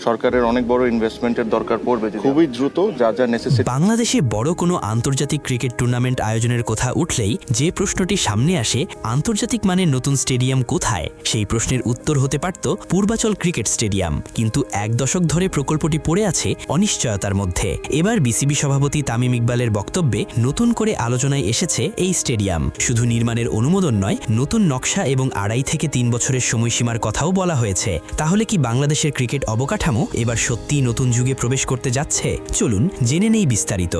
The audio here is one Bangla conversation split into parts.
সরকারের অনেক বড় ইনভেস্টমেন্টের দরকার পড়বে, খুবই দ্রুত যা যা নেসেসিটি। বাংলাদেশে বড় কোনো আন্তর্জাতিক ক্রিকেট টুর্নামেন্ট আয়োজনের কথা উঠলেই যে প্রশ্নটি সামনে আসে, আন্তর্জাতিক মানের নতুন স্টেডিয়াম কোথায়? সেই প্রশ্নের উত্তর হতে পারত পূর্বাচল ক্রিকেট স্টেডিয়াম, কিন্তু এক দশক ধরে প্রকল্পটি পড়ে আছে অনিশ্চয়তার মধ্যে। এবার বিসিবি সভাপতি তামিম ইকবালের বক্তব্যে নতুন করে আলোচনায় এসেছে এই স্টেডিয়াম। শুধু নির্মাণের অনুমোদন নয়, নতুন নকশা এবং 2.5 থেকে 3 বছরের সময়সীমার কথাও বলা হয়েছে। তাহলে কি বাংলাদেশের ক্রিকেট অবকাঠামো এবার সত্যিই নতুন যুগে প্রবেশ করতে যাচ্ছে? চলুন জেনে নেই বিস্তারিত।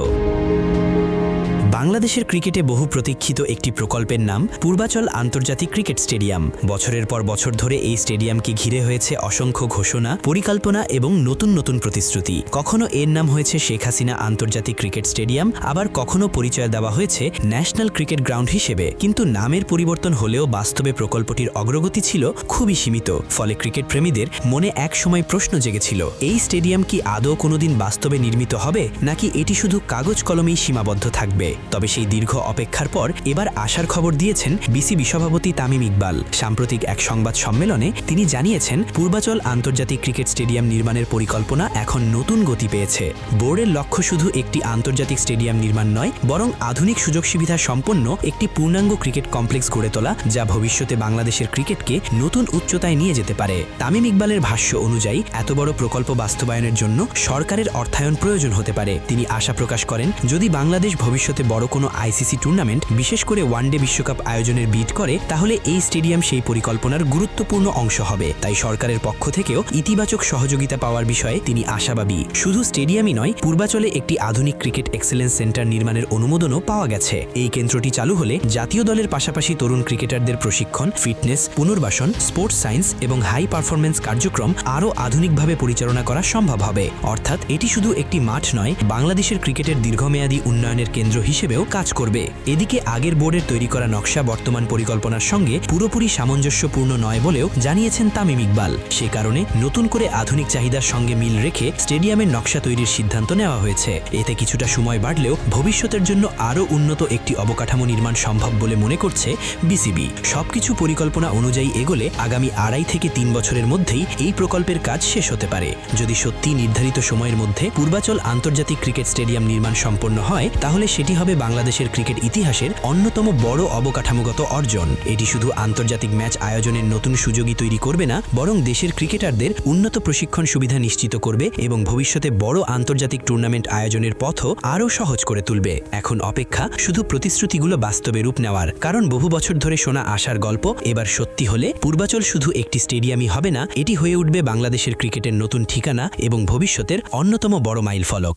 বাংলাদেশের ক্রিকেটে বহু প্রতীক্ষিত একটি প্রকল্পের নাম পূর্বাচল আন্তর্জাতিক ক্রিকেট স্টেডিয়াম। বছরের পর বছর ধরে এই স্টেডিয়ামকে ঘিরে হয়েছে অসংখ্য ঘোষণা, পরিকল্পনা এবং নতুন নতুন প্রতিশ্রুতি। কখনো এর নাম হয়েছে শেখ হাসিনা আন্তর্জাতিক ক্রিকেট স্টেডিয়াম, আবার কখনো পরিচয় দেওয়া হয়েছে ন্যাশনাল ক্রিকেট গ্রাউন্ড হিসেবে। কিন্তু নামের পরিবর্তন হলেও বাস্তবে প্রকল্পটির অগ্রগতি ছিল খুবই সীমিত। ফলে ক্রিকেট প্রেমীদের মনে এক সময় প্রশ্ন জেগেছিল, এই স্টেডিয়াম কি আদৌ কোনোদিন বাস্তবে নির্মিত হবে, নাকি এটি শুধু কাগজ কলমেই সীমাবদ্ধ থাকবে? তবে সেই দীর্ঘ অপেক্ষার পর এবার আশার খবর দিয়েছেন বিসিবি সভাপতি তামিম ইকবাল। সাম্প্রতিক এক সংবাদ সম্মেলনে তিনি জানিয়েছেন, পূর্বাচল আন্তর্জাতিক ক্রিকেট স্টেডিয়াম নির্মাণের পরিকল্পনা এখন নতুন গতি পেয়েছে। বোর্ডের লক্ষ্য শুধু একটি আন্তর্জাতিক স্টেডিয়াম নির্মাণ নয়, বরং আধুনিক সুযোগ সুবিধা সম্পন্ন একটি পূর্ণাঙ্গ ক্রিকেট কমপ্লেক্স গড়ে তোলা, যা ভবিষ্যতে বাংলাদেশের ক্রিকেটকে নতুন উচ্চতায় নিয়ে যেতে পারে। তামিম ইকবালের ভাষ্য অনুযায়ী এত বড় প্রকল্প বাস্তবায়নের জন্য সরকারের অর্থায়ন প্রয়োজন হতে পারে। তিনি আশা প্রকাশ করেন, যদি বাংলাদেশ ভবিষ্যতে বড় কোনো আইসিসি টুর্নামেন্ট, বিশেষ করে ওয়ানডে বিশ্বকাপ আয়োজনের বিড করে, তাহলে এই স্টেডিয়াম সেই পরিকল্পনার গুরুত্বপূর্ণ অংশ হবে। তাই সরকারের পক্ষ থেকেও ইতিবাচক সহযোগিতা পাওয়ার বিষয়ে তিনি আশাবাদী। শুধু স্টেডিয়ামই নয়, পূর্বাচলে একটি আধুনিক ক্রিকেট এক্সেলেন্স সেন্টার নির্মাণের অনুমোদনও পাওয়া গেছে। এই কেন্দ্রটি চালু হলে জাতীয় দলের পাশাপাশি তরুণ ক্রিকেটারদের প্রশিক্ষণ, ফিটনেস, পুনর্বাসন, স্পোর্টস সায়েন্স এবং হাই পারফরমেন্স কার্যক্রম আরও আধুনিকভাবে পরিচালনা করা সম্ভব হবে। অর্থাৎ এটি শুধু একটি মাঠ নয়, বাংলাদেশের ক্রিকেটের দীর্ঘমেয়াদী উন্নয়নের কেন্দ্র হিসেবেও কাজ করবে। এদিকে আগের বোর্ডের তৈরি করা নকশা বর্তমান পরিকল্পনার সঙ্গে পুরোপুরি সামঞ্জস্যপূর্ণ নয় বলেও জানিয়েছেন তামিম ইকবাল। সে কারণে নতুন করে আধুনিক চাহিদার সঙ্গে মিল রেখে স্টেডিয়ামের নকশা তৈরির সিদ্ধান্ত নেওয়া হয়েছে। এতে কিছুটা সময় বাড়লেও ভবিষ্যতের জন্য আরও উন্নত একটি অবকাঠামো নির্মাণ সম্ভব বলে মনে করছে বিসিবি। সবকিছু পরিকল্পনা অনুযায়ী এগোলে আগামী 2.5 থেকে 3 বছরের মধ্যেই এই প্রকল্পের কাজ শেষ হতে পারে। যদি সত্যি নির্ধারিত সময়ের মধ্যে পূর্বাচল আন্তর্জাতিক ক্রিকেট স্টেডিয়াম নির্মাণ সম্পন্ন হয়, তাহলে সেটি হবে বাংলাদেশের ক্রিকেট ইতিহাসের অন্যতম বড় অবকাঠামোগত অর্জন। এটি শুধু আন্তর্জাতিক ম্যাচ আয়োজনের নতুন সুযোগই তৈরি করবে না, বরং দেশের ক্রিকেটারদের উন্নত প্রশিক্ষণ সুবিধা নিশ্চিত করবে এবং ভবিষ্যতে বড় আন্তর্জাতিক টুর্নামেন্ট আয়োজনের পথও আরও সহজ করে তুলবে। এখন অপেক্ষা শুধু প্রতিশ্রুতিগুলো বাস্তবে রূপ নেওয়ার, কারণ বহু বছর ধরে শোনা আশার গল্প এবার সত্যি হলে পূর্বাচল শুধু একটি স্টেডিয়ামই হবে না, এটি হয়ে উঠবে বাংলাদেশের ক্রিকেটের নতুন ঠিকানা এবং ভবিষ্যতের অন্যতম বড় মাইলফলক।